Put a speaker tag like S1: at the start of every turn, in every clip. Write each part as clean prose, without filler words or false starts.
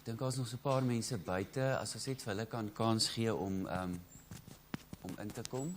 S1: dink daar's nog so 'n paar mense buite, as ons net vir hulle kan kans gee om in te kom.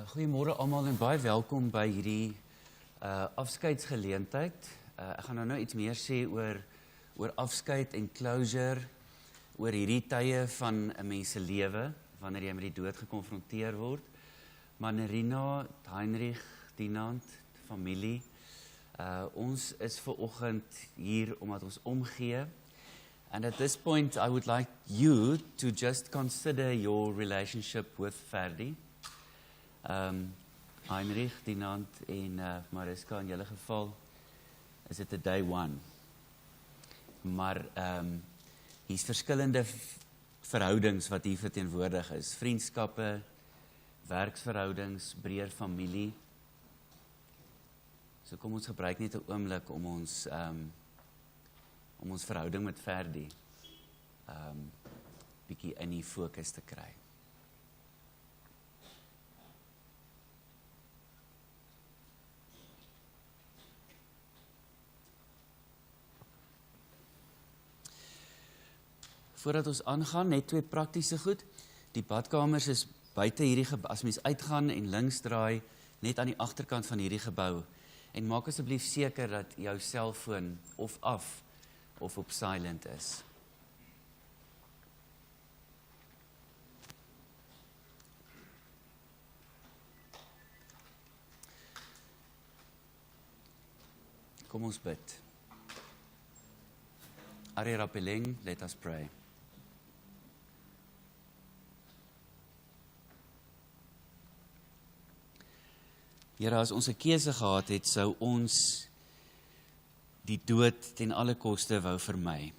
S1: Goeiemôre almal en baie welkom by hierdie afskeidsgeleentheid. Ek gaan nou iets meer sê oor afskeid en closure, oor hierdie tye van 'n mens se lewe, wanneer jy met die dood gekonfronteer word. Maar Nerina, Heinrich, Dinant, familie, ons is vanoggend hier omdat ons omgee. And at this point, I would like you to just consider your relationship with Ferdi. Heinrich, Dinant en Mariska, in julle geval is dit 'n day one. Maar hier's verskillende verhoudings wat hier verteenwoordig is. Vriendskappe, werksverhoudings, breër familie. So kom ons gebruik net 'n oomblik om ons verhouding met Ferdi bietjie in die fokus te kry. Voordat ons aangaan, net 2 praktiese goed. Die badkamers is buite hierdie gebou, as mens uitgaan en links draai, net aan die agterkant van hierdie gebou. En maak asseblief seker dat jou selfoon of af of op silent is. Kom ons bid. Are Rappeling, let us pray. Here, as ons 'n keuse gehad het, sou ons die dood ten alle koste wou vermy.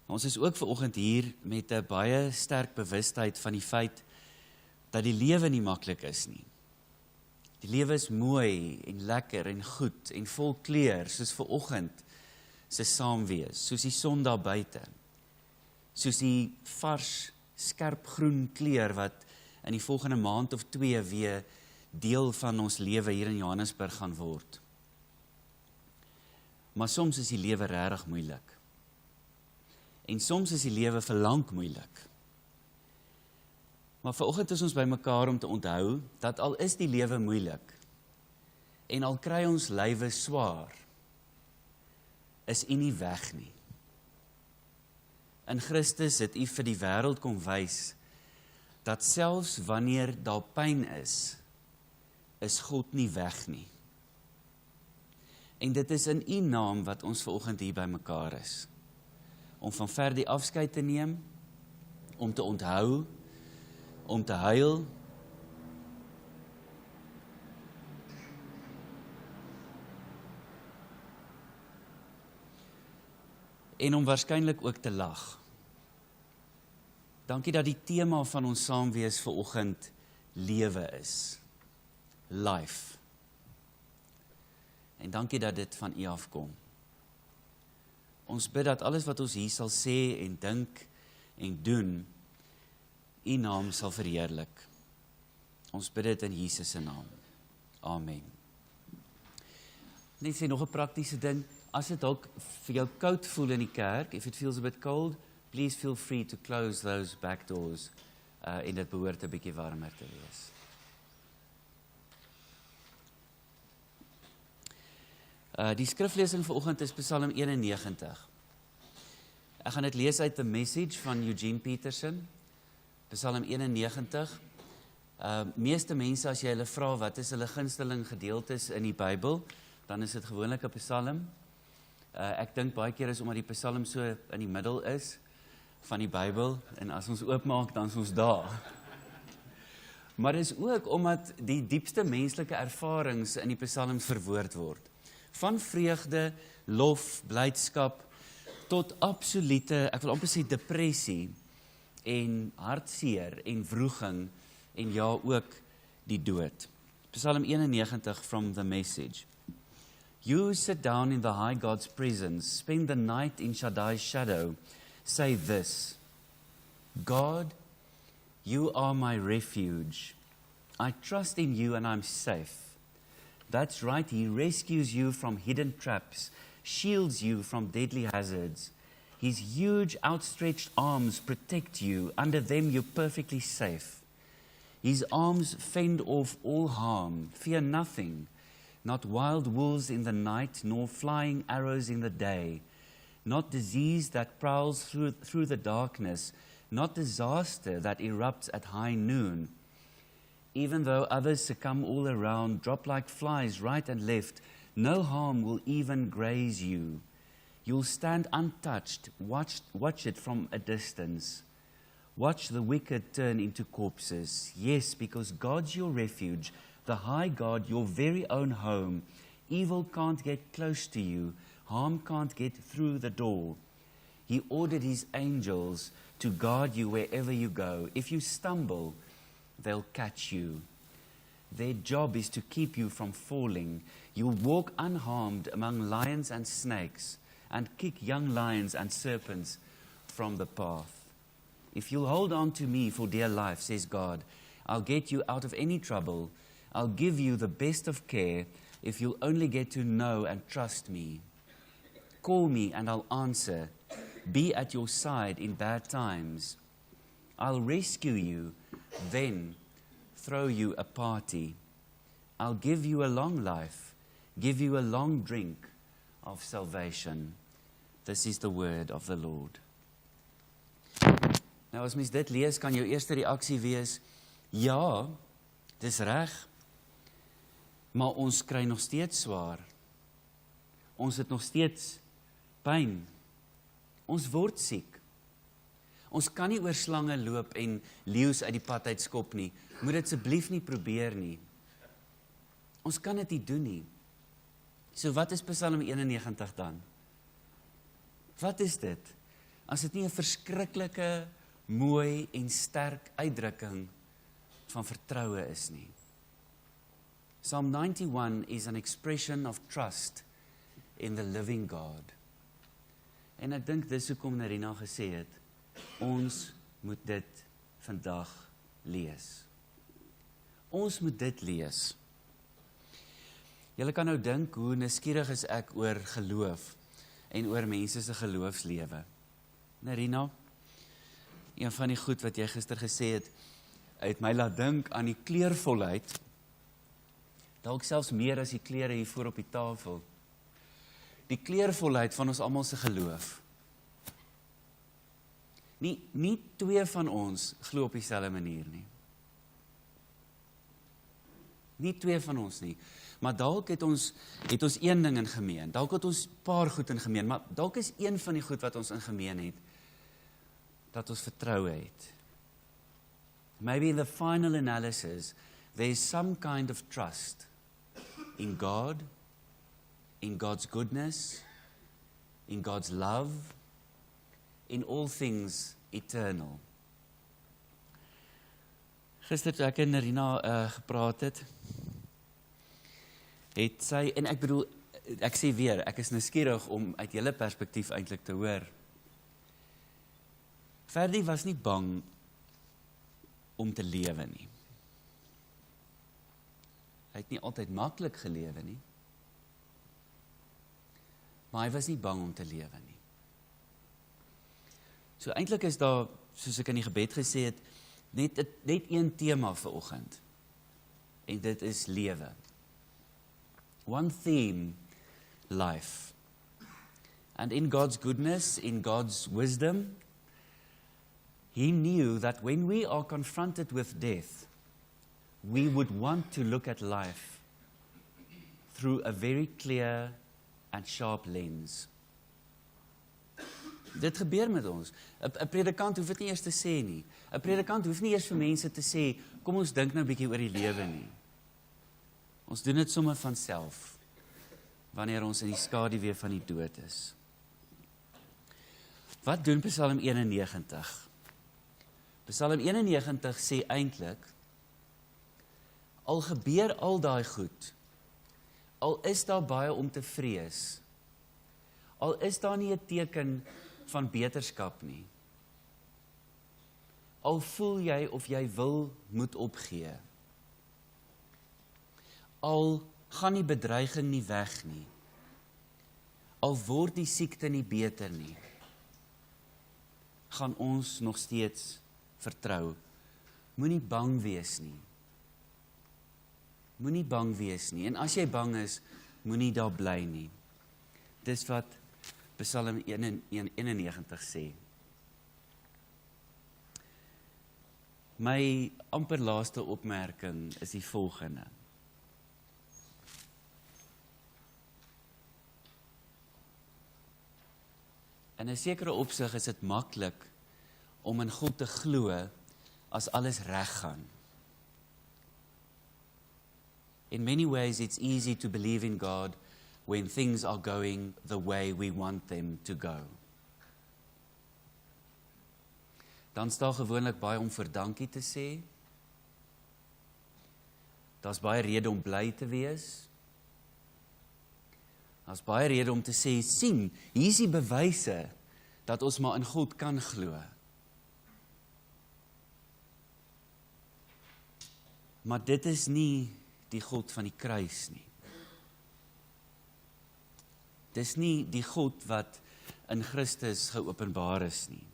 S1: Ons is ook vanoggend hier met 'n baie sterk bewustheid van die feit dat die lewe nie maklik is nie. Die lewe is mooi en lekker en goed en vol kleur, soos vanoggend se saamwees, soos die son daar buite, soos die vars, skerp groen kleur wat in die volgende maand of 2 weer deel van ons lewe hier in Johannesburg gaan word. Maar soms is die lewe regtig moeilik. En soms is die lewe vir lank moeilik. Maar vanoggend is ons bymekaar om te onthou dat al is die lewe moeilik en al kry ons lywe swaar, is U nie weg nie. In Christus het U vir die wêreld kom wys dat selfs wanneer daar pyn is God nie weg nie. En dit is in U naam wat ons vanoggend hier by mekaar is. Om van Ferdi afskeid te neem, om te onthou, om te huil, en om waarskynlik ook te lag. Dankie dat die tema van ons saamwees vanoggend lewe is. Life. En dankie dat dit van U afkom. Ons bid dat alles wat ons hier sal sê en dink en doen, U naam sal verheerlik. Ons bid dit in Jesus se naam. Amen. Net sê nog 'n praktiese ding. As dit dalk vir jou koud voel in die kerk, if it feels a bit cold, please feel free to close those back doors en dit behoort 'n bietjie warmer te wees. Die skriflesing vanoggend is Psalm 91. Ek gaan dit lees uit The Message van Eugene Peterson, Psalm 91. Meeste mense, as jy hulle vra, wat is hulle gunsteling gedeeltes in die Bybel, dan is dit gewoonlik 'n Psalm. Ek dink baie keer is omdat die Psalm so in die middel is van die Bybel, en as ons oopmaak, dan is ons daar. Maar dit is ook omdat die diepste menslike ervarings in die Psalms verwoord word. Van vreugde, lof, blydskap, tot absolute, ek wil amper sê depressie, en hartseer, en wroeging, en ja, ook die dood. Psalm 91 from The Message. You sit down in the high God's presence, spend the night in Shaddai's shadow, say this, God, you are my refuge. I trust in you and I'm safe. That's right, He rescues you from hidden traps, shields you from deadly hazards. His huge outstretched arms protect you. Under them you're perfectly safe. His arms fend off all harm. Fear nothing, not wild wolves in the night, nor flying arrows in the day, not disease that prowls through the darkness, not disaster that erupts at high noon. Even though others succumb all around, drop like flies right and left, no harm will even graze you. You'll stand untouched, watch it from a distance. Watch the wicked turn into corpses. Yes, because God's your refuge, the high God, your very own home. Evil can't get close to you. Harm can't get through the door. He ordered His angels to guard you wherever you go. If you stumble, they'll catch you. Their job is to keep you from falling. You'll walk unharmed among lions and snakes and kick young lions and serpents from the path. If you'll hold on to me for dear life, says God, I'll get you out of any trouble. I'll give you the best of care if you'll only get to know and trust me. Call me and I'll answer. Be at your side in bad times. I'll rescue you, then throw you a party. I'll give you a long life, give you a long drink of salvation. This is the word of the Lord. Nou as mens dit lees, kan jou eerste reaksie wees, ja, dis reg, maar ons kry nog steeds swaar. Ons het nog steeds pyn. Ons word siek. Ons kan nie oor slange loop en leeu's uit die pad uitskop nie. Moet dit asseblief nie probeer nie. Ons kan dit nie doen nie. So wat is Psalm 91 dan? Wat is dit? As dit nie 'n verskriklike, mooi en sterk uitdrukking van vertroue is nie. Psalm 91 is an expression of trust in the living God. En ek dink dis hoekom Narina gesê het, ons moet dit vandag lees. Ons moet dit lees. Julle kan nou dink hoe nuuskierig is ek oor geloof en oor mense se geloofslewe. Narina, een van die goed wat jy gister gesê het my laat dink aan die kleurvolheid, dalk selfs meer as die kleure hier voor op die tafel. Die kleurvolheid van ons almal se geloof. Nie twee van ons glo op dieselfde manier nie. Nie twee van ons nie. Maar dalk het ons een ding in gemeen. Dalk het ons paar goed in gemeen, maar dalk is een van die goed wat ons in gemeen het, dat ons vertroue het. Maybe in the final analysis, there is some kind of trust in God, in God's goodness, in God's love, in all things eternal. Gister toe ek en Narina gepraat het sy, en ek bedoel, ek sê weer, ek is nuuskierig om uit julle perspektief eintlik te hoor. Ferdi was nie bang om te lewe nie. Hy het nie altyd maklik gelewe nie. Maar hy was nie bang om te lewe nie. So eintlik is daar, soos ek in die gebed gesê het, net een tema vir oggend. En dit is lewe. One theme, life. And in God's goodness, in God's wisdom, He knew that when we are confronted with death, we would want to look at life through a very clear and sharp lens. Dit gebeur met ons. 'n predikant hoef dit nie eers te sê nie. 'n Predikant hoef nie eers vir mense te sê, kom ons dink nou 'n bietjie oor die lewe nie. Ons doen dit sommer van self, wanneer ons in die skaduwee van die dood is. Wat doen Psalm 91? Psalm 91 sê eintlik, al gebeur al daai goed, al is daar baie om te vrees, al is daar nie 'n teken van beterskap nie, al voel jy of jy moet opgee, al gaan die bedreiging nie weg nie, al word die siekte nie beter nie, gaan ons nog steeds vertrou. Moenie bang wees nie. Moenie bang wees nie. En as jy bang is, moenie daar bly nie. Dis wat Psalm 91 sê. My amper laaste opmerking is die volgende. In 'n sekere opsig is dit maklik om in God te glo as alles reg gaan. In many ways it's easy to believe in God when things are going the way we want them to go. Dan staan gewoonlik baie om vir dankie te sê. Daar's baie rede om bly te wees. Daar's baie rede om te sê, sien, hier is die bewyse dat ons maar in God kan glo. Maar dit is nie die God van die kruis nie. Dis nie die God wat in Christus geopenbaar is nie.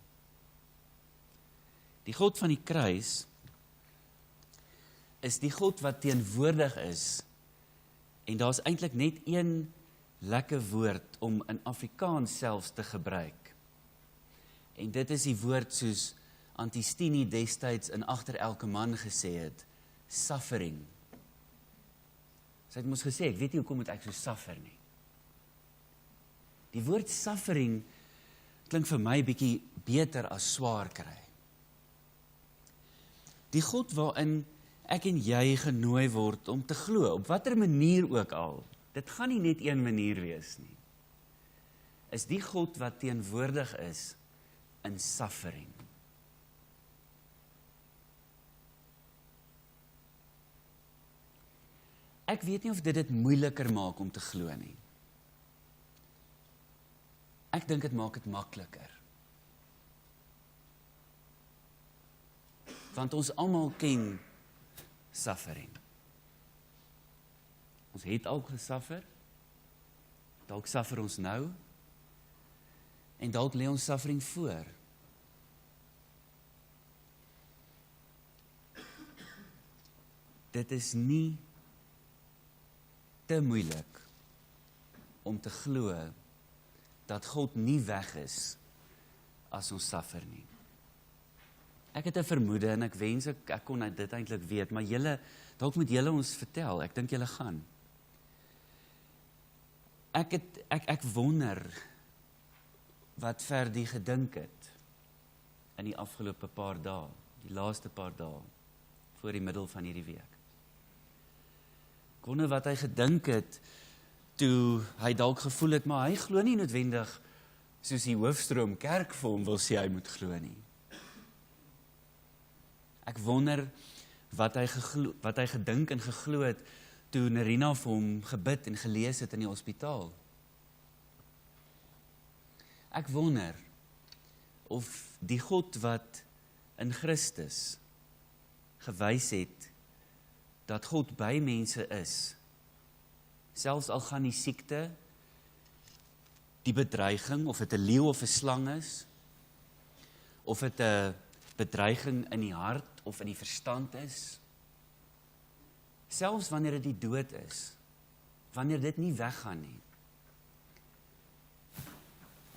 S1: Die God van die kruis is die God wat teenwoordig is, en daar's eintlik net een lekker woord om in Afrikaans selfs te gebruik. En dit is die woord soos Antistini destyds in Agter elke man gesê het, suffering. Sy het mos gesê, ek weet nie hoekom moet ek so suffer nie. Die woord suffering klink vir my bietjie beter as swaar kry. Die God waarin ek en jy genooi word om te glo, op watter manier ook al, dit gaan nie net een manier wees nie, is die God wat teenwoordig is in suffering. Ek weet nie of dit moeiliker maak om te glo nie. Ek dink dit maak dit makliker. Want ons almal ken suffering. Ons het al gesuffer, dalk suffer ons nou, en dalk lê ons suffering voor. Dit is nie te moeilik om te glo dat God nie weg is as ons suffer nie. Ek het 'n vermoede en ek wens ek kon dit eintlik weet, maar dalk moet julle ons vertel, ek dink julle gaan. Ek wonder wat Ferdi gedink het in die afgelope paar dae, die laaste paar dae, voor die middel van hierdie week. Ek wonder wat hy gedink het, toe hy dalk gevoel het, maar hy glo nie noodwendig, soos die hoofstroom kerk vir hom wil sê hy moet glo nie. Ek wonder wat hy gedink en geglo het, toe Nerina vir hom gebid en gelees het in die hospitaal. Ek wonder of die God wat in Christus gewys het, dat God by mense is, selfs al gaan die siekte, die bedreiging, of dit 'n leeu of 'n slang is, of dit 'n bedreiging in die hart of in die verstand is, selfs wanneer dit die dood is, wanneer dit nie weggaan nie.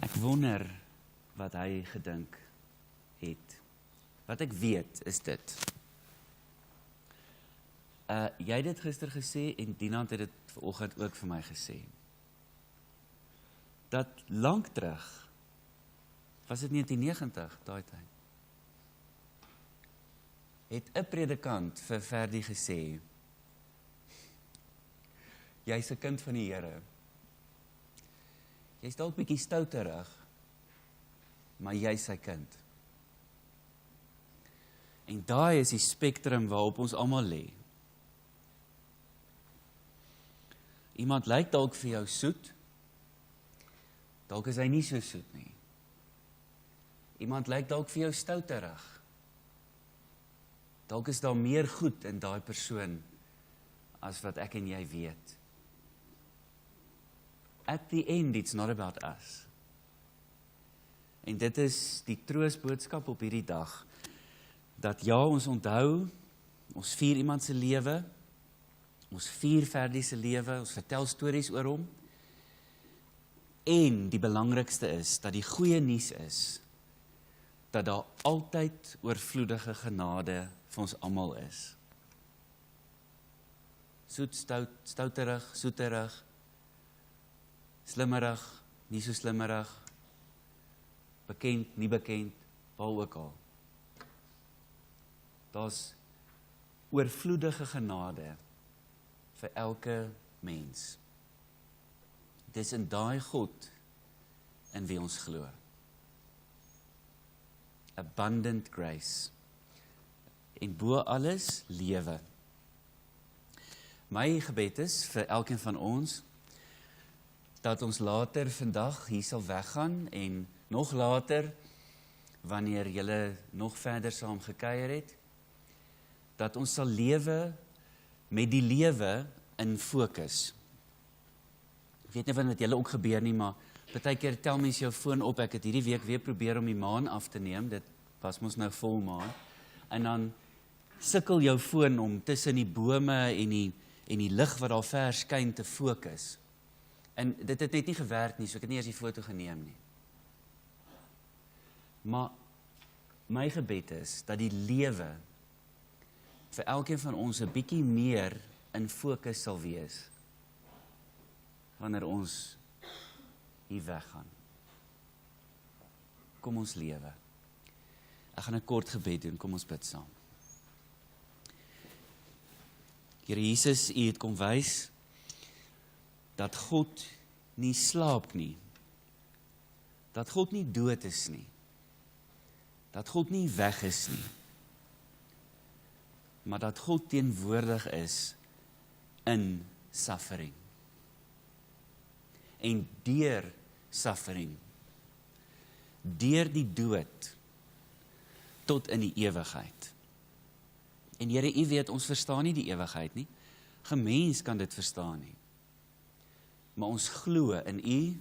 S1: Ek wonder wat hy gedink het. Wat ek weet is dit. Jy het dit gister gesê en Dinant het dit vanoggend ook vir my gesê. Dat lank terug, was dit 1990, daai tyd, het 'n predikant vir Ferdi gesê, jy's 'n kind van die Here. Jy's dalk bietjie stouterig, maar jy's sy kind. En daai is die spektrum waarop ons almal lê. Iemand lyk dalk vir jou soet, dalk is hy nie so soet nie. Iemand lyk dalk vir jou stouterig, dalk is daar meer goed in daai persoon as wat ek en jy weet. At the end, it's not about us. En dit is die troostboodskap op hierdie dag, dat ja, ons onthou, ons vier iemand se lewe, ons vier Ferdi se lewe, ons vertel stories oor hom, en die belangrikste is, dat die goeie nuus is, dat daar altyd oorvloedige genade vir ons almal is. Soet, stout, stouterig, soeterig, slimmerig, nie so slimmerig, bekend, nie bekend, waar ook al. Daar's oorvloedige genade vir elke mens. Dis in daai God in wie ons glo. Abundant grace. En bo alles, lewe. My gebed is vir elkeen van ons, dat ons later vandag hier sal weggaan en nog later, wanneer julle nog verder saam gekuier het, dat ons sal lewe met die lewe in fokus. Ek weet nie wat julle ook gebeur nie, maar partykeer tel mens jou foon op. Ek het hierdie week weer probeer om die maan af te neem, dit was mos nou volmaan, en dan sukkel jou foon om tussen die bome en die lig wat daar ver skyn te fokus. En dit het net nie gewerk nie, so ek het nie eers die foto geneem nie. Maar my gebed is, dat die lewe vir elkeen van ons 'n bietjie meer in fokus sal wees, wanneer ons hier weggaan. Kom ons lewe. Ek gaan 'n kort gebed doen, kom ons bid saam. Here Jesus, U het kom wys, dat God nie slaap nie, dat God nie dood is nie, dat God nie weg is nie, maar dat God teenwoordig is in suffering. En deur suffering, deur die dood, tot in die ewigheid. En Here, U weet, ons verstaan nie die ewigheid nie, geen mens kan dit verstaan nie, maar ons glo in U,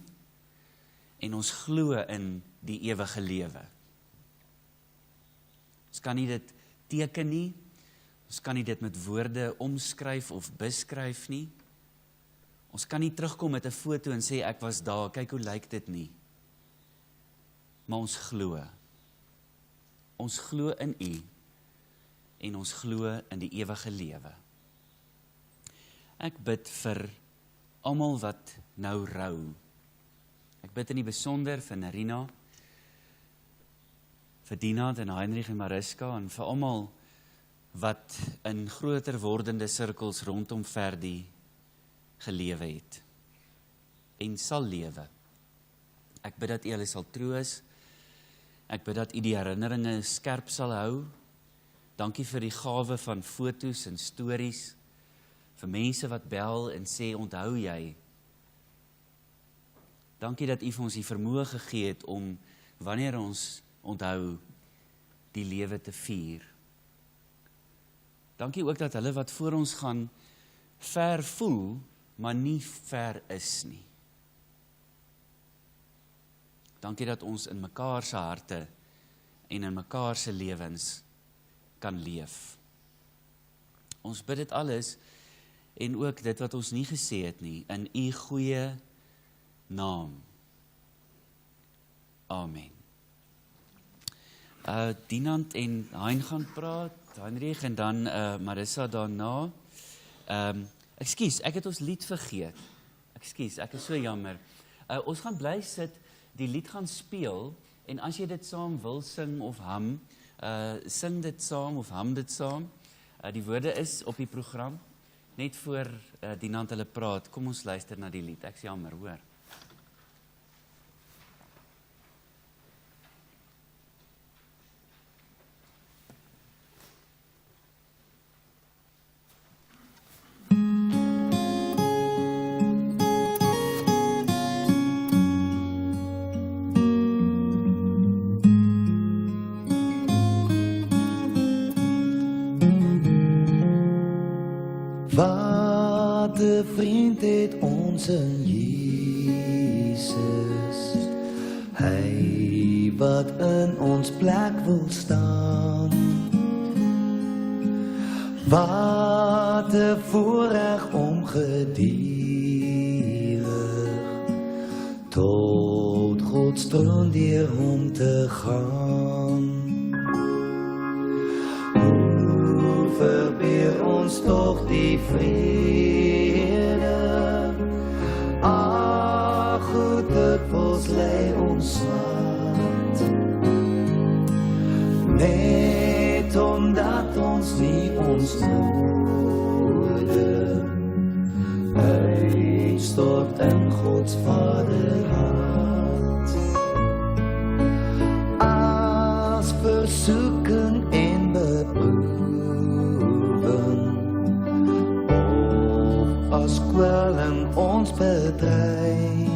S1: en ons glo in die ewige lewe. Ons kan nie dit teken nie, ons kan nie dit met woorde omskryf of beskryf nie, ons kan nie terugkom met 'n foto en sê ek was daar, kyk hoe lyk dit nie, maar ons glo in U, en ons glo in die ewige lewe. Ek bid vir almal wat nou rou. Ek bid in die besonder vir Nerina, vir Dinant en Heinrich en Mariska, en vir almal wat in groter wordende sirkels rondom Ferdi gelewe het, en sal lewe. Ek bid dat U hulle sal troos, ek bid dat U die herinneringe skerp sal hou. Dankie vir die gawe van fotos en stories, vir mense wat bel en sê, onthou jy. Dankie dat U vir ons die vermoë gegee het om, wanneer ons onthou, die lewe te vier. Dankie ook dat hulle wat voor ons gaan, ver voel, maar nie ver is nie. Dankie dat ons in mekaar se harte en in mekaar se lewens kan leef. Ons bid dit alles, en ook dit wat ons nie gesê het nie, in U goeie naam. Amen. Dinant en Hein gaan praat, Heinrich en dan Marissa daarna. Ekskuus, ek het ons lied vergeet. Ekskuus, ek is so jammer. Ons gaan bly sit, die lied gaan speel, en as jy dit saam wil sing of hum, sing dit saam of hum dit saam. Die woorde is op die program, net voor Dinant hulle praat. Kom ons luister na die lied, ek is jammer, hoor.
S2: Wat 'n vriend het ons in Jesus, hy wat in ons plek wil staan. Wat 'n voorreg om geduldig tot Gods troon deur hom te gaan. Verbeur ons toch die vrede, ach, hoe dikwels lei ons hart, net omdat ons nie ons nodig uitstort in Gods Vaderhart. As versoeking en beproeving, as kwelling ons bedreig,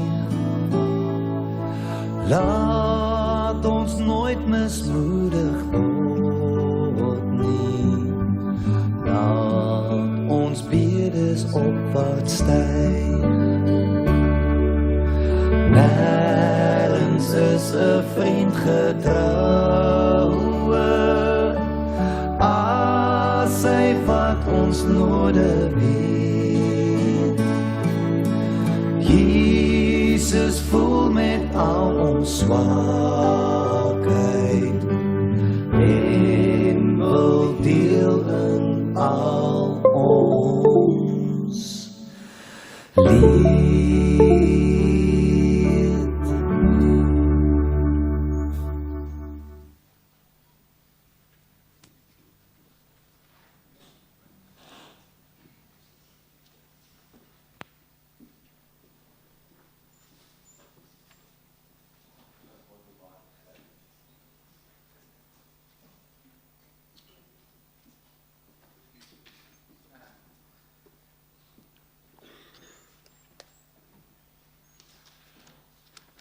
S2: laat ons nooit mismoedig word nie, laat ons bedes opwaarts styg. Nêrens is 'n vriend getrouwer as hy wat ons nodig weet. Jesus voel met al ons swakheid en wil deel in al ons leed.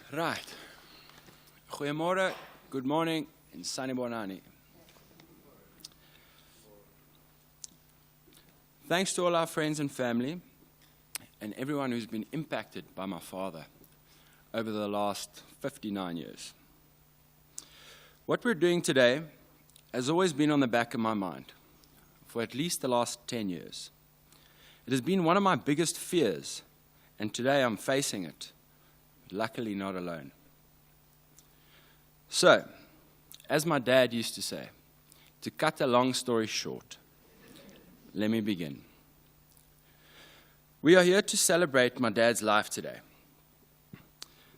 S3: Right. Goeiemorgen, good morning, and Sani Bonani. Thanks to all our friends and family, and everyone who's been impacted by my father over the last 59 years. What we're doing today has always been on the back of my mind for at least the last 10 years. It has been one of my biggest fears, and today I'm facing it. Luckily not alone. So, as my dad used to say, to cut a long story short, let me begin. We are here to celebrate my dad's life today.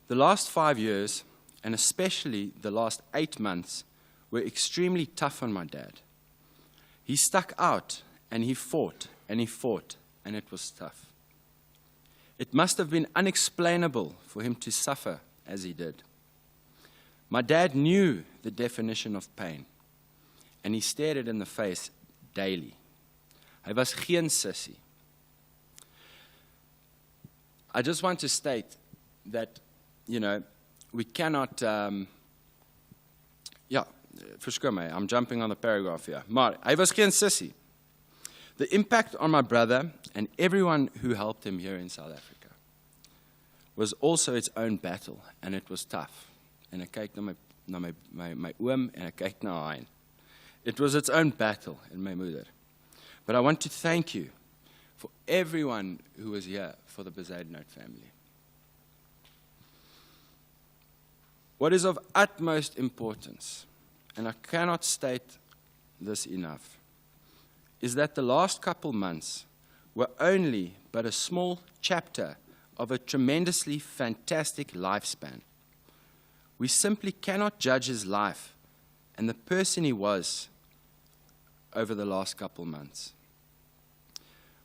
S3: The last 5 years, and especially the last 8 months, were extremely tough on my dad. He stuck out, and he fought, and he fought, and it was tough. It must have been unexplainable for him to suffer as he did. My dad knew the definition of pain, and he stared it in the face daily. Hy was geen sissie. I just want to state that, we cannot, verskoon my, I'm jumping on the paragraph here. Maar hy was geen sissie. The impact on my brother and everyone who helped him here in South Africa was also its own battle, and it was tough. En ek kyk na my oom en ek kyk na Hein. It was its own battle in my moeder. But I want to thank you for everyone who was here for the Bezuidenhout family. What is of utmost importance, and I cannot state this enough, is that the last couple months were only but a small chapter of a tremendously fantastic lifespan. We simply cannot judge his life and the person he was over the last couple months.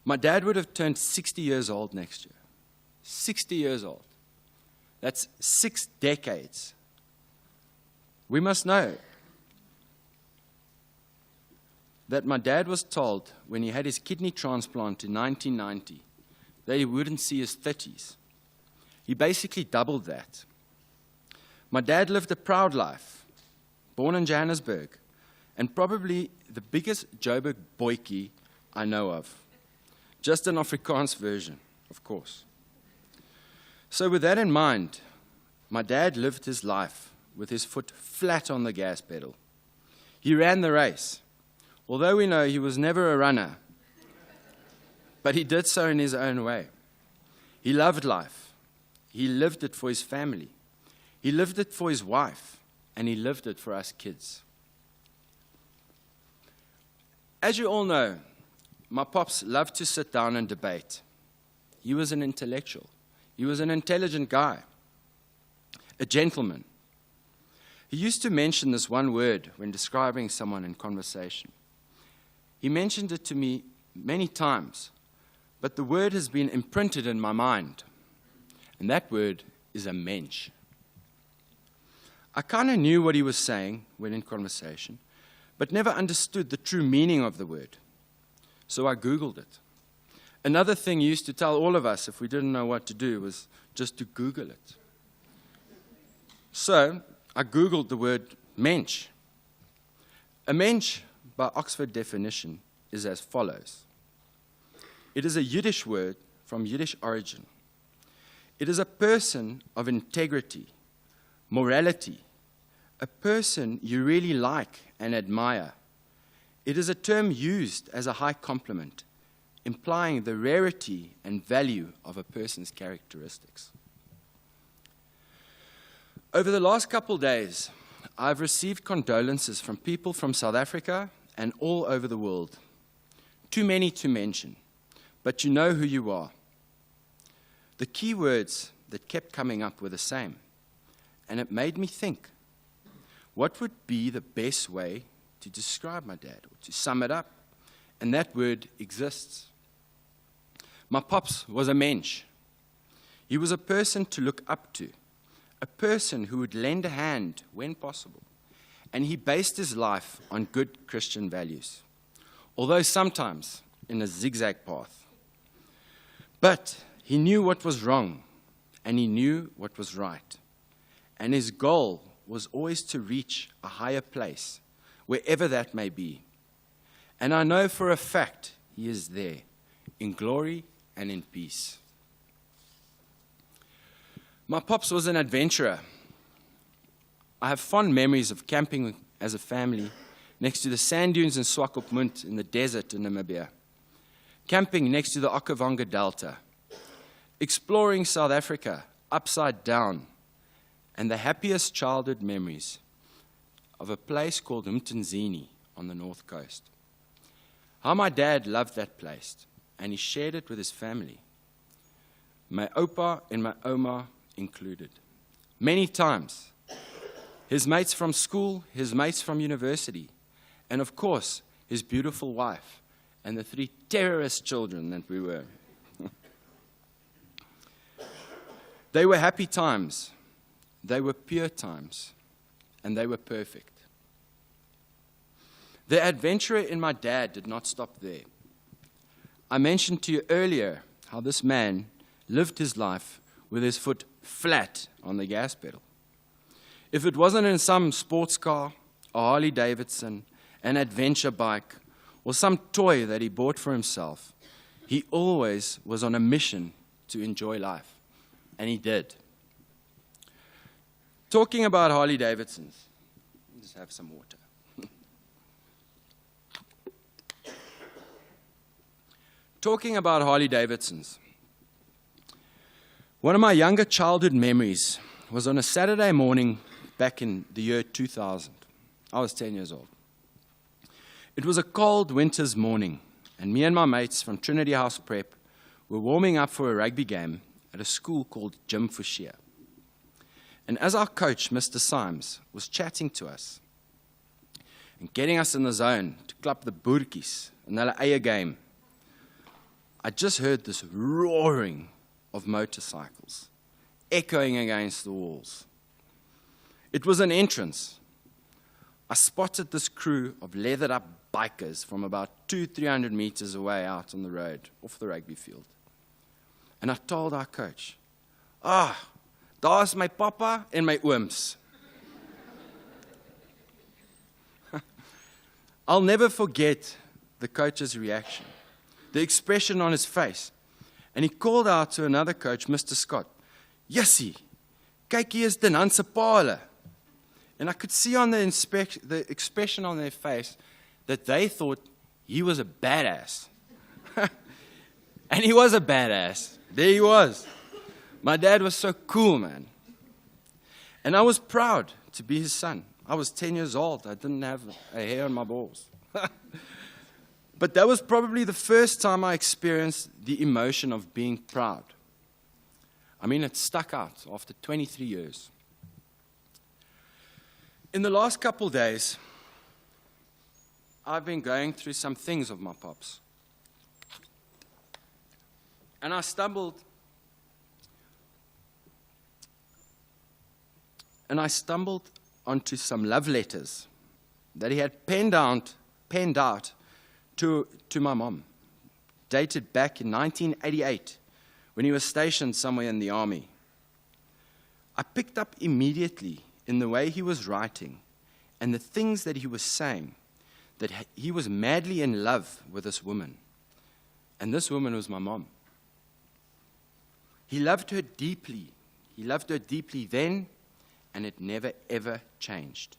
S3: My dad would have turned 60 years old next year. 60 years old. That's 6 decades. We must know that my dad was told when he had his kidney transplant in 1990 that he wouldn't see his 30s. He basically doubled that. My dad lived a proud life, born in Johannesburg, and probably the biggest Joburg boykie I know of. Just an Afrikaans version, of course. So with that in mind, my dad lived his life with his foot flat on the gas pedal. He ran the race. Although we know he was never a runner, but he did so in his own way. He loved life. He lived it for his family. He lived it for his wife, and he lived it for us kids. As you all know, my pops loved to sit down and debate. He was an intellectual. He was an intelligent guy, a gentleman. He used to mention this one word when describing someone in conversation. He mentioned it to me many times, but the word has been imprinted in my mind, and that word is a mensch. I kind of knew what he was saying when in conversation, but never understood the true meaning of the word. So I Googled it. Another thing he used to tell all of us if we didn't know what to do was just to Google it. So I Googled the word mensch. A mensch, by Oxford definition, is as follows. It is a Yiddish word from Yiddish origin. It is a person of integrity, morality, a person you really like and admire. It is a term used as a high compliment, implying the rarity and value of a person's characteristics. Over the last couple days, I've received condolences from people from South Africa and all over the world. Too many to mention, but you know who you are. The key words that kept coming up were the same, and it made me think, what would be the best way to describe my dad, or to sum it up? And that word exists. My pops was a mensch. He was a person to look up to, a person who would lend a hand when possible, and he based his life on good Christian values, although sometimes in a zigzag path. But he knew what was wrong, and he knew what was right, and his goal was always to reach a higher place, wherever that may be. And I know for a fact he is there, in glory and in peace. My pops was an adventurer. I have fond memories of camping as a family next to the sand dunes in Swakopmund in the desert in Namibia, camping next to the Okavango Delta, exploring South Africa upside down, and the happiest childhood memories of a place called Mtunzini on the north coast. How my dad loved that place, and he shared it with his family, my opa and my oma included. Many times, his mates from school, his mates from university, and of course, his beautiful wife and the 3 terrorist children that we were. They were happy times, they were pure times, and they were perfect. The adventurer in my dad did not stop there. I mentioned to you earlier how this man lived his life with his foot flat on the gas pedal. If it wasn't in some sports car, a Harley Davidson, an adventure bike, or some toy that he bought for himself, he always was on a mission to enjoy life. And he did. Talking about Harley Davidsons, just have some water. Talking about Harley Davidsons, one of my younger childhood memories was on a Saturday morning back in the year 2000. I was 10 years old. It was a cold winter's morning, and me and my mates from Trinity House Prep were warming up for a rugby game at a school called Jim Fouchier. And as our coach, Mr. Symes, was chatting to us and getting us in the zone to klap the boertjies in hulle eie game, I just heard this roaring of motorcycles echoing against the walls. It was an entrance. I spotted this crew of leathered up bikers from about 200-300 meters away out on the road, off the rugby field. And I told our coach, daar's my papa en my ooms. I'll never forget the coach's reaction, the expression on his face. And he called out to another coach, Mr. Scott, "Jessie, kyk hier is Denan se pa hulle." And I could see on the expression on their face that they thought he was a badass. And he was a badass. There he was. My dad was so cool, man. And I was proud to be his son. I was 10 years old. I didn't have a hair on my balls. But that was probably the first time I experienced the emotion of being proud. I mean, it stuck out after 23 years. In the last couple days, I've been going through some things of my pops. And I stumbled onto some love letters that he had penned out to my mom, dated back in 1988, when he was stationed somewhere in the army. I picked up immediately in the way he was writing and the things that he was saying that he was madly in love with this woman. And this woman was my mom. He loved her deeply. He loved her deeply then, and it never, ever changed.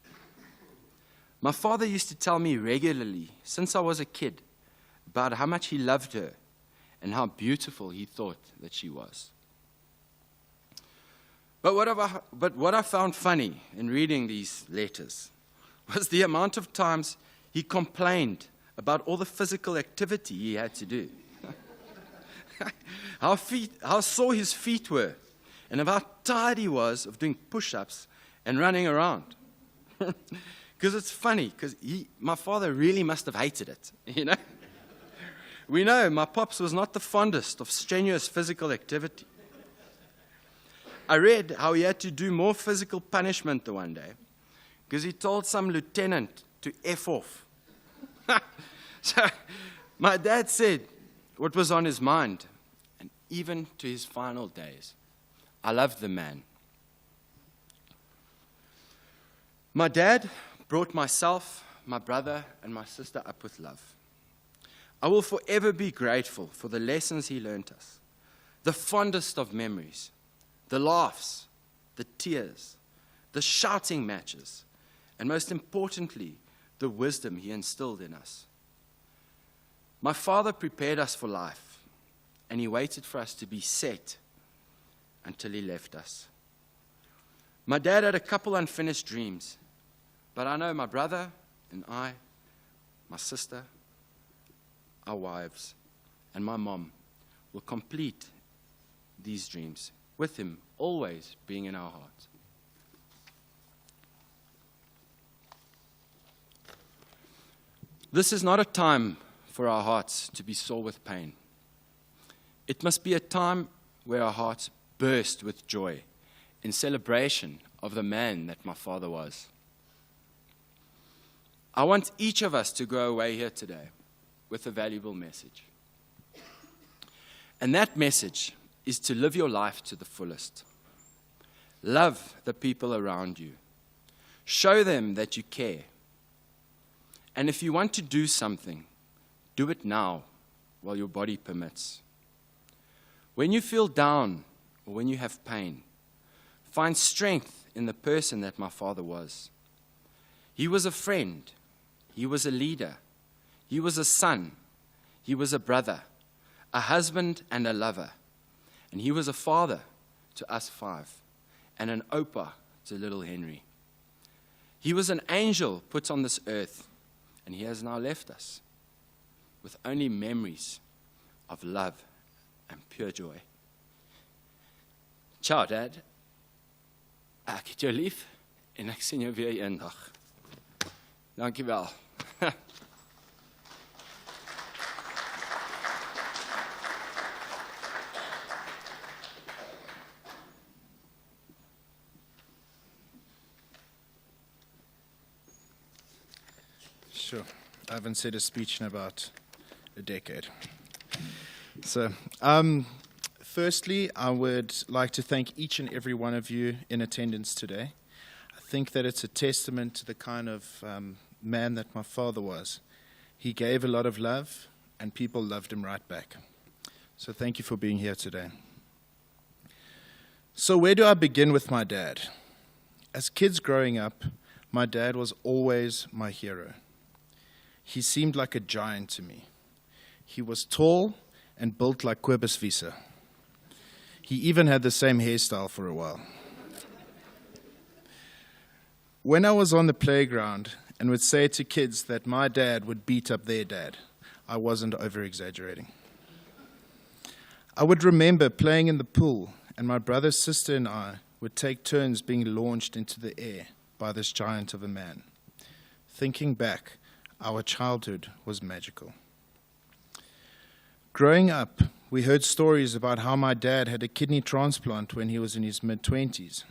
S3: My father used to tell me regularly, since I was a kid, about how much he loved her and how beautiful he thought that she was. But what I found funny in reading these letters was the amount of times he complained about all the physical activity he had to do. How sore his feet were, and how tired he was of doing push-ups and running around. Because it's funny, because my father really must have hated it, you know. We know my pops was not the fondest of strenuous physical activity. I read how he had to do more physical punishment the one day because he told some lieutenant to F off. So my dad said what was on his mind, and even to his final days, I loved the man. My dad brought myself, my brother, and my sister up with love. I will forever be grateful for the lessons he learned us, the fondest of memories, the laughs, the tears, the shouting matches, and most importantly, the wisdom he instilled in us. My father prepared us for life, and he waited for us to be set until he left us. My dad had a couple unfinished dreams, but I know my brother and I, my sister, our wives, and my mom will complete these dreams, with him always being in our hearts. This is not a time for our hearts to be sore with pain. It must be a time where our hearts burst with joy in celebration of the man that my father was. I want each of us to go away here today with a valuable message. And that message is to live your life to the fullest. Love the people around you. Show them that you care. And if you want to do something, do it now while your body permits. When you feel down or when you have pain, find strength in the person that my father was. He was a friend. He was a leader. He was a son. He was a brother, a husband and a lover. And he was a father to us 5 and an opa to little Henry. He was an angel put on this earth, and he has now left us with only memories of love and pure joy. Ciao, Dad. Ek het jou lief en ek sien jou weer eendag. Dankie wel.
S4: Sure. I haven't said a speech in about a decade. So, firstly, I would like to thank each and every one of you in attendance today. I think that it's a testament to the kind of man that my father was. He gave a lot of love, and people loved him right back. So thank you for being here today. So where do I begin with my dad? As kids growing up, my dad was always my hero. He seemed like a giant to me. He was tall and built like Quibus Visa. He even had the same hairstyle for a while. When I was on the playground and would say to kids that my dad would beat up their dad, I wasn't over-exaggerating. I would remember playing in the pool, and my brother, sister, and I would take turns being launched into the air by this giant of a man. Thinking back, our childhood was magical. Growing up, we heard stories about how my dad had a kidney transplant when he was in his mid-20s.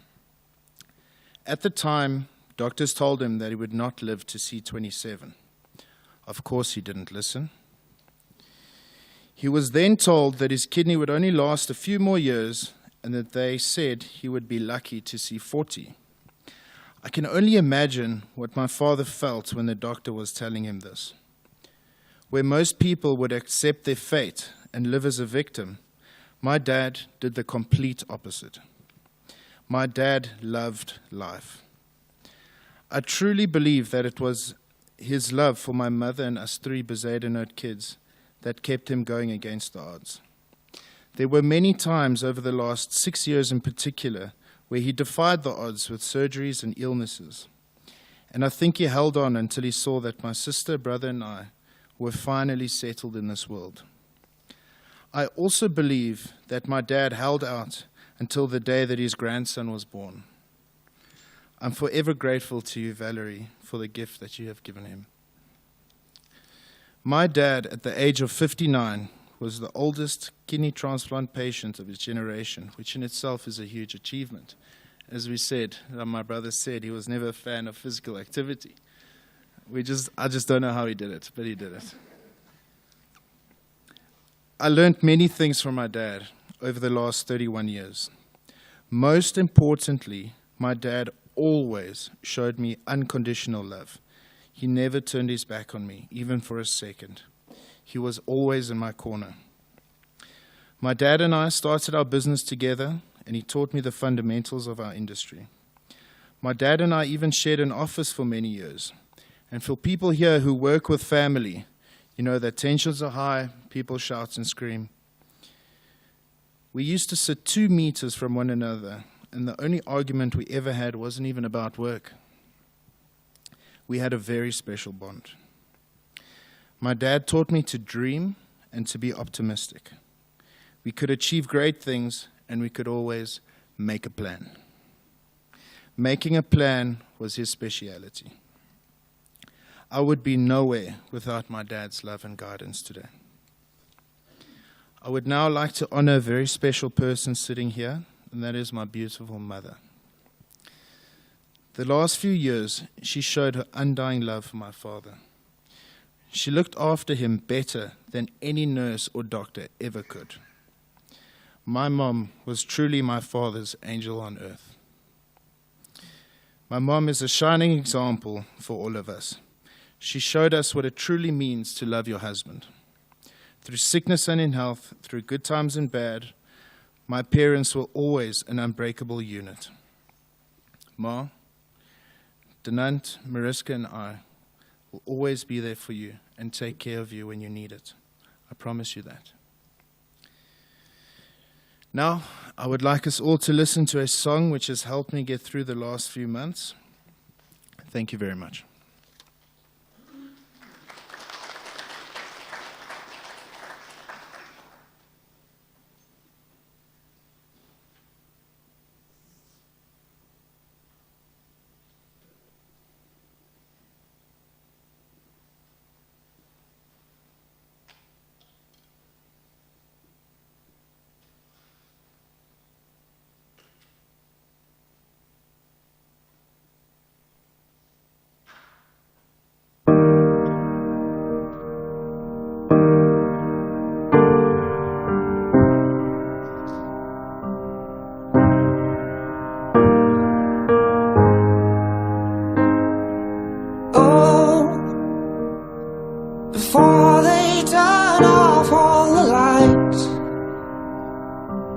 S4: At the time, doctors told him that he would not live to see 27. Of course, he didn't listen. He was then told that his kidney would only last a few more years and that they said he would be lucky to see 40. I can only imagine what my father felt when the doctor was telling him this. Where most people would accept their fate and live as a victim, my dad did the complete opposite. My dad loved life. I truly believe that it was his love for my mother and us 3 Bezuidenhout kids that kept him going against the odds. There were many times over the last 6 years in particular where he defied the odds with surgeries and illnesses. And I think he held on until he saw that my sister, brother, and I were finally settled in this world. I also believe that my dad held out until the day that his grandson was born. I'm forever grateful to you, Valerie, for the gift that you have given him. My dad, at the age of 59, was the oldest kidney transplant patient of his generation, which in itself is a huge achievement. As we said, my brother said, he was never a fan of physical activity. I just don't know how he did it, but he did it. I learned many things from my dad over the last 31 years. Most importantly, my dad always showed me unconditional love. He never turned his back on me, even for a second. He was always in my corner. My dad and I started our business together, and he taught me the fundamentals of our industry. My dad and I even shared an office for many years. And for people here who work with family, you know that tensions are high, people shout and scream. We used to sit 2 meters from one another, and the only argument we ever had wasn't even about work. We had a very special bond. My dad taught me to dream and to be optimistic. We could achieve great things, and we could always make a plan. Making a plan was his speciality. I would be nowhere without my dad's love and guidance today. I would now like to honor a very special person sitting here, and that is my beautiful mother. The last few years, she showed her undying love for my father. She looked after him better than any nurse or doctor ever could. My mom was truly my father's angel on earth. My mom is a shining example for all of us. She showed us what it truly means to love your husband. Through sickness and in health, through good times and bad, my parents were always an unbreakable unit. Ma, Denant, Mariska, and I will always be there for you and take care of you when you need it. I promise you that. Now, I would like us all to listen to a song which has helped me get through the last few months. Thank you very much.
S5: Before they turn off all the lights,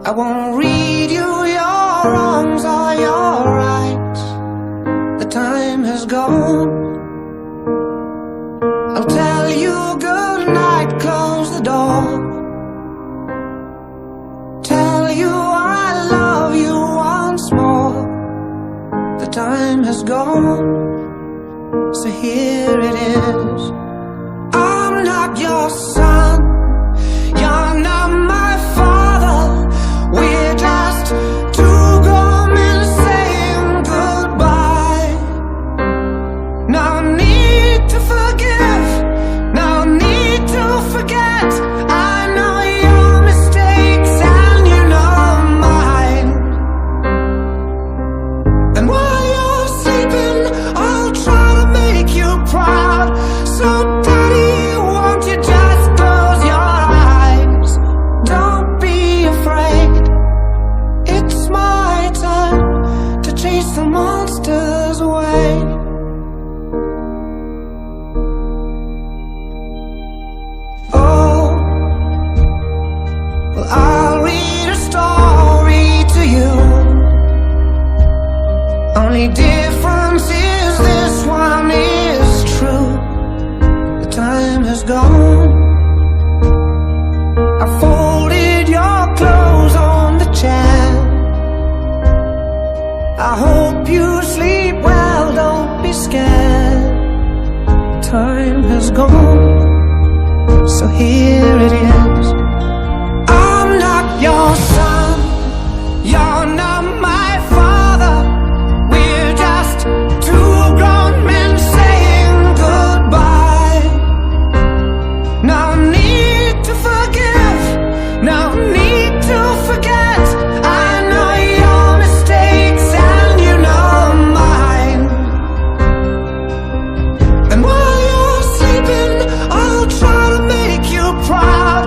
S5: I won't read you your wrongs or your rights. The time has gone. I'll tell you good night, close the door. Tell you I love you once more. The time has gone, so here it is. I'm not your son, you're not my father. We're just two grown men saying goodbye. No need to forgive, no need to forget. I know your mistakes and you know mine. And while you're sleeping, I'll try to make you proud. So the monsters away. Oh, well, I'll read a story to you. Only difference is this one is true. The time has gone. I folded your clothes on the chair. I hope you sleep well, don't be scared. Time has gone, so here it is. I'm not your son, you're not my father. We're just two grown men saying goodbye. No need to forgive, no need to forget. I know your mistakes and you know mine. And while you're sleeping, I'll try to make you proud.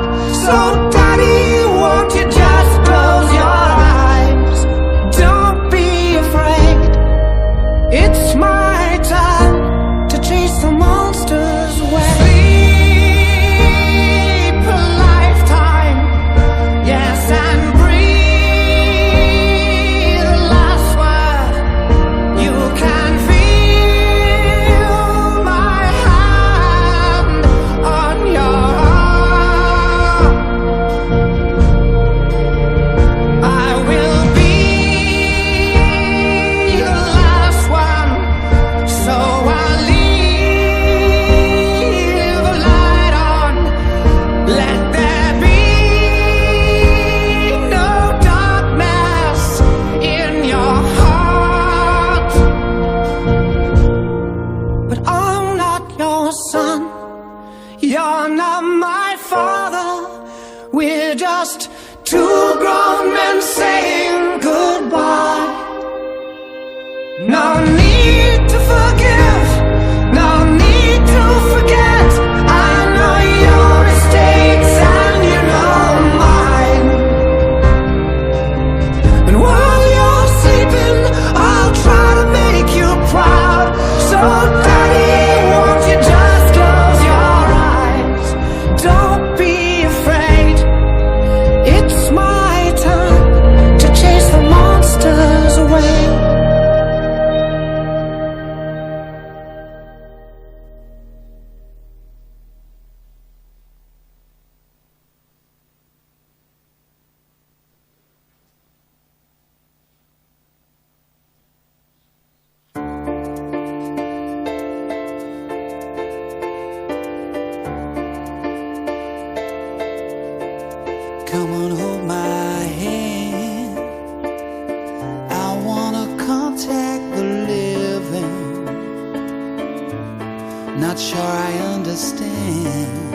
S5: sure I understand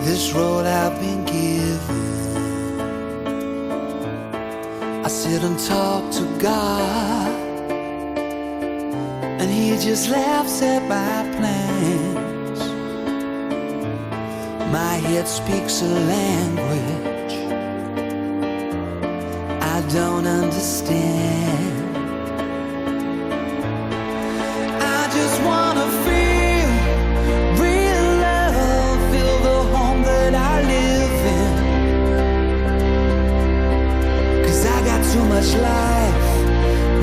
S5: this road I've been given. I sit and talk to God, and He just laughs at my plans. My head speaks a language I don't understand. I just wanna feel real love, feel the home that I live in. 'Cause I got too much life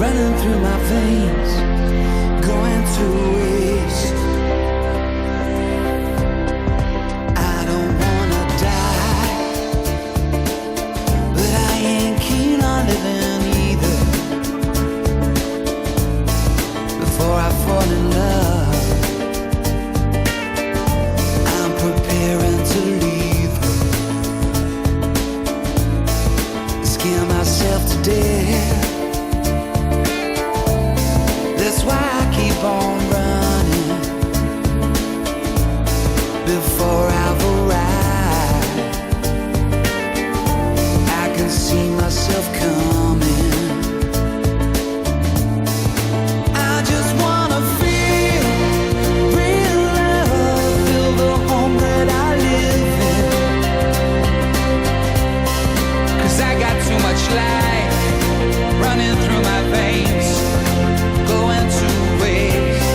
S5: running through my veins, going to waste. I don't wanna die, but I ain't keen on living either. Before I fall in love, I'm preparing to leave her. Scare myself to death. That's why I keep on running before I've arrived. I can see myself coming. I just wanna feel real love, feel the home that I live in. 'Cause I got too much life running through my veins, going to waste.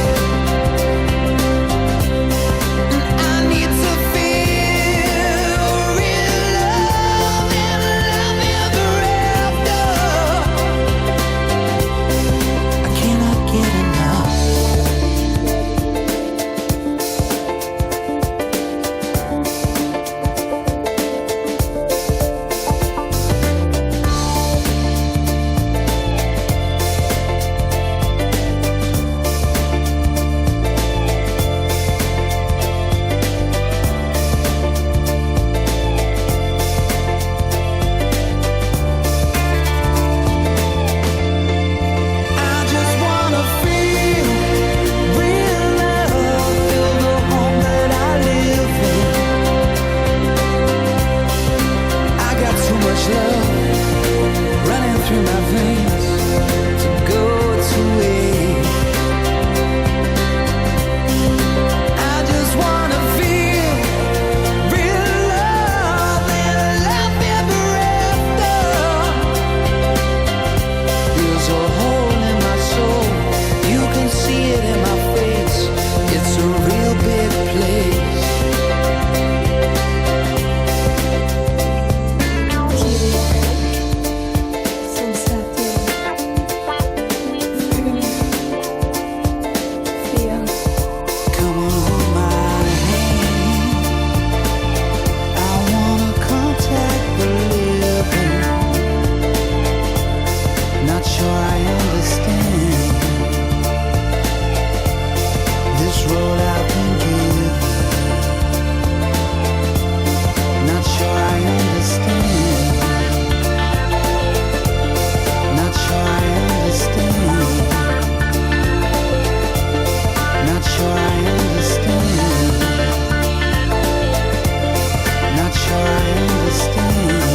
S5: And I need to feel real love and love ever after. I cannot get enough. I just wanna feel real love, feel the home that I live in. I got too much love running through my veins to go to waste. I just wanna feel real love and love ever after. There's a hole in my soul, you can see it in my face. It's a real big place. Come on, hold my hand. I wanna contact the living. Not sure I understand this road I've been given. Not sure I understand. Not sure I understand. Not sure I understand. Not sure I understand.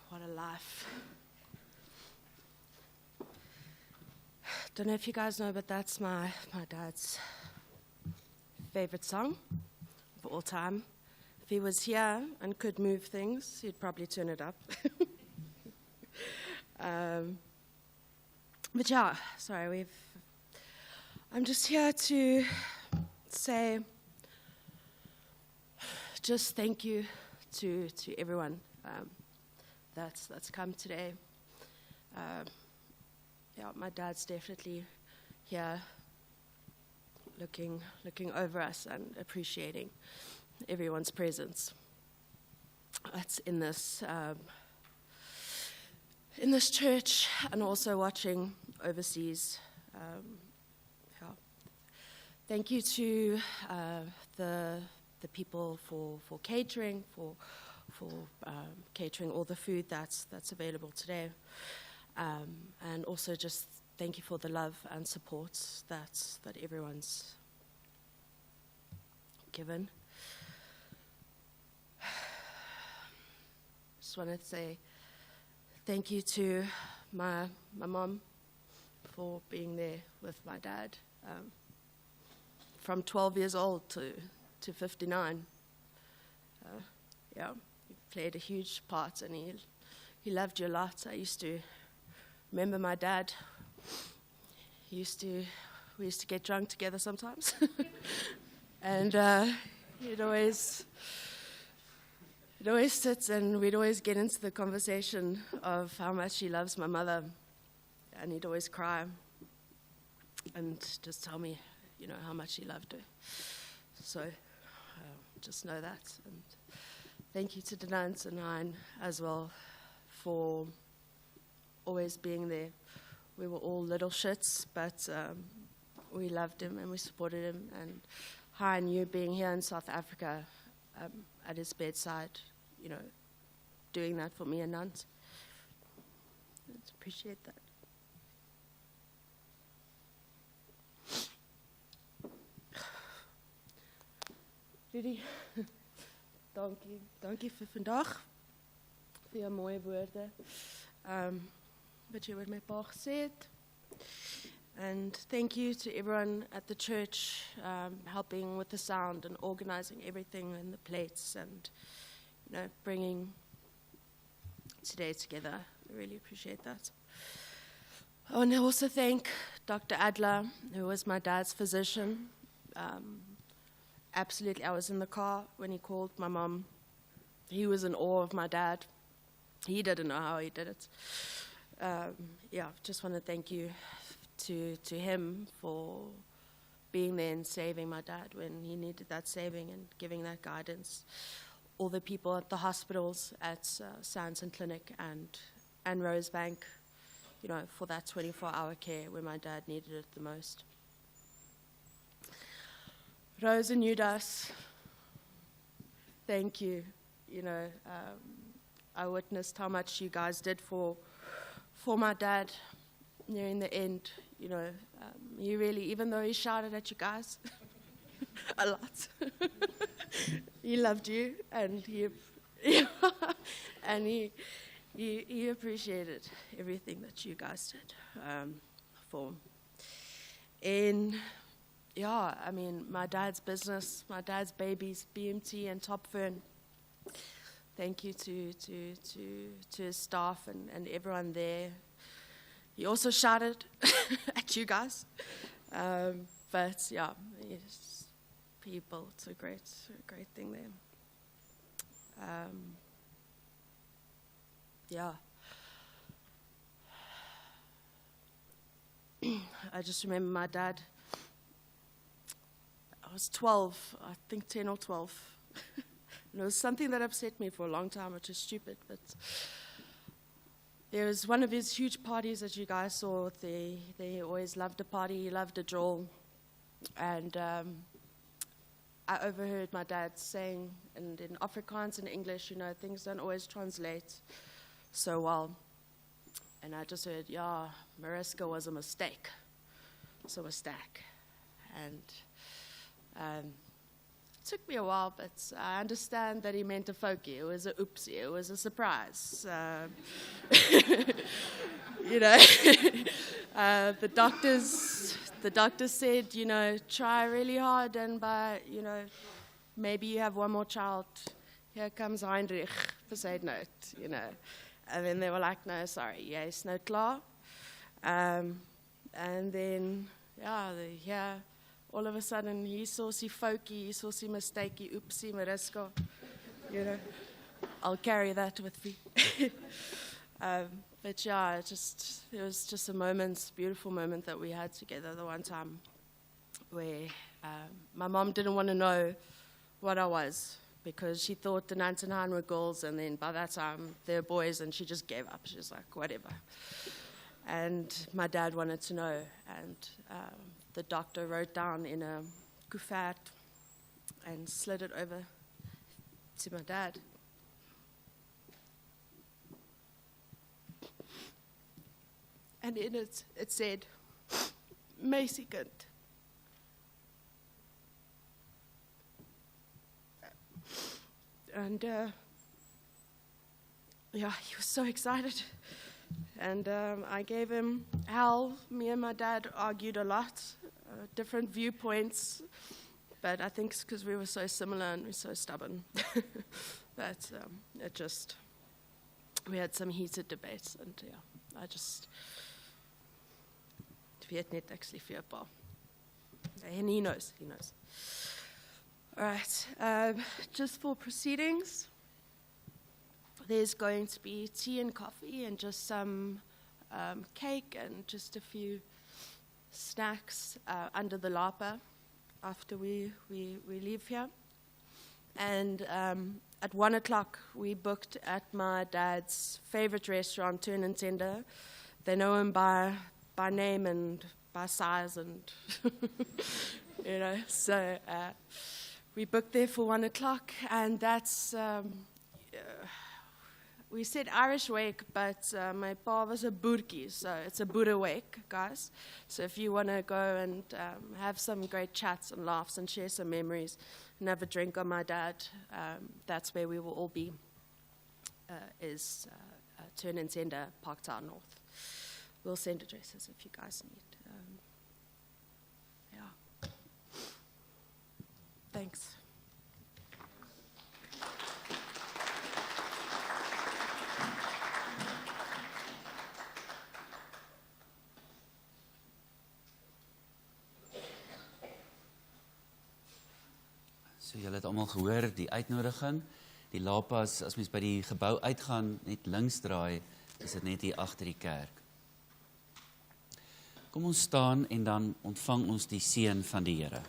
S6: What a life. Don't know if you guys know, but that's my dad's favorite song of all time. If he was here and could move things, he'd probably turn it up. But yeah, sorry, I'm just here to say just thank you to everyone that's come today. Yeah, my dad's definitely here looking over us and appreciating everyone's presence. It's in this church and also watching overseas. Yeah. Thank you to the people for catering, for catering all the food that's available today, and also just thank you for the love and support that everyone's given. Just wanted to say thank you to my mom for being there with my dad from 12 years old to 59. Yeah, he played a huge part, and he loved you a lot. I used to remember my dad. We used to get drunk together sometimes, and he'd always sit and we'd always get into the conversation of how much he loves my mother, and he'd always cry and just tell me, how much he loved her. So just know that, and thank you to Denance and Hein as well for always being there. We were all little shits, but we loved him and we supported him. And Hein, you being here in South Africa at his bedside, doing that for me and Nant. I appreciate that. Rudy, dankie vir vandag, vir jou mooie woorde. Wat jy oor my pa gesê het. And thank you to everyone at the church helping with the sound and organizing everything and the plates and bringing today together. I really appreciate that. I want to also thank Dr. Adler, who was my dad's physician. Absolutely, I was in the car when he called my mom. He was in awe of my dad. He didn't know how he did it. Just want to thank you to him for being there and saving my dad when he needed that saving and giving that guidance. All the people at the hospitals, at Sands and Clinic and Rosebank, for that 24-hour care where my dad needed it the most. Rose and Judas, thank you. I witnessed how much you guys did for my dad nearing the end. He really, even though he shouted at you guys a lot, he loved you, and he appreciated everything that you guys did for him. And my dad's business, my dad's babies, BMT and Top Fern. Thank you to his staff and everyone there. He also shouted at you guys. But yeah, people, it's a great thing there. I just remember my dad. I was 12, I think 10 or 12. And it was something that upset me for a long time, which is stupid, but there was one of his huge parties that you guys saw. They always loved a party, he loved a draw. And I overheard my dad saying, and in Afrikaans and English, things don't always translate so well. And I just heard, Mariska was a mistake. It's a mistake. And it took me a while, but I understand that he meant a folkie. It was a oopsie. It was a surprise. The doctors said, try really hard, and by, maybe you have one more child. Here comes Heinrich, Bezuidenhout, And then they were like, no, sorry, jy's nou klaar. And then, all of a sudden, he saw si folkie, he saw si mistake, oopsie, Mariska. I'll carry that with me. But yeah, it was just a beautiful moment that we had together the one time where My mom didn't want to know what I was because she thought the 99 were girls, and then by that time they were boys, and she just gave up. She was like, whatever. And my dad wanted to know, and the doctor wrote down in a kuffert and slid it over to my dad. And in it said, Meisiekind. And yeah, he was so excited. And I gave him hell. Me and my dad argued a lot, different viewpoints, but I think it's because we were so similar and we're so stubborn that we had some heated debates, and yeah, I just weet net ek is lief vir jou pa. And he knows. All right, just for proceedings, there's going to be tea and coffee and just some cake and just a few snacks under the lapa after we leave here. And at 1 o'clock, we booked at my dad's favorite restaurant, Turn and Tender. They know him by name and by size, and so we booked there for 1 o'clock, and that's we said Irish wake, but my pa was a boertjie, so it's a Buddha wake, guys. So if you want to go and have some great chats and laughs and share some memories and have a drink on my dad, that's where we will all be, is Turn and Tender, Parktown North. We'll send addresses if you guys need. Yeah. Thanks.
S1: So julle het almal gehoor die uitnodiging. Die lapas, as mens by die gebou uitgaan, net links draai, is dit net hier agter die kerk. Kom ons staan en dan ontvang ons die seën van die Here.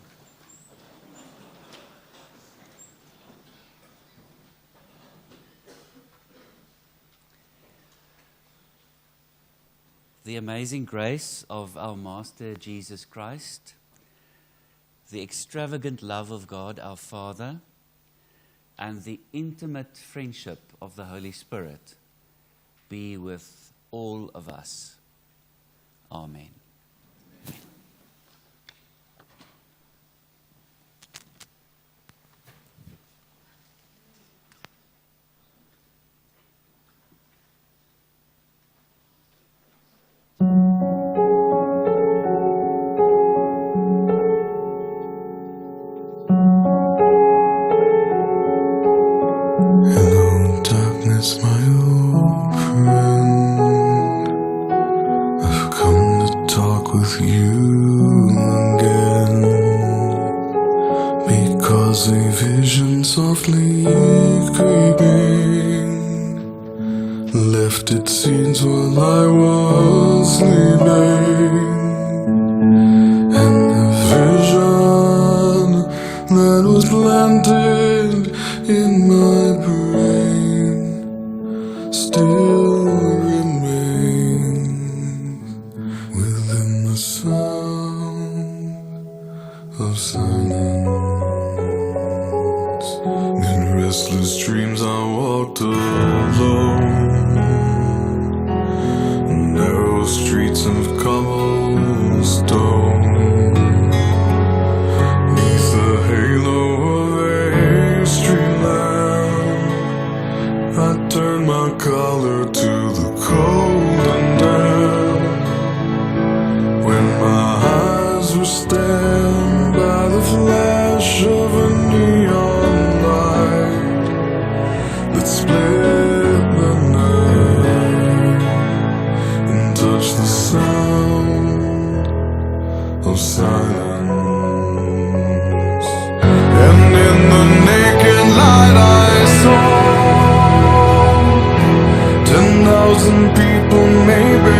S1: The amazing grace of our Master Jesus Christ, the extravagant love of God our Father, and the intimate friendship of the Holy Spirit be with all of us. Amen.
S7: Hello, darkness, my old friend. I've come to talk with you again, because a vision softly creeping left its seeds while I was sleeping, and the vision that was planted in my brain still remains within the sound of silence. In restless dreams I walked alone, narrow streets of cobblestone, neath the halo of a street lamp. I turned my collar to the cold and damp, when my eyes were stabbed by the flash of a neon light that split the night and touched the sound of silence. And in the naked light I saw 10,000 people, maybe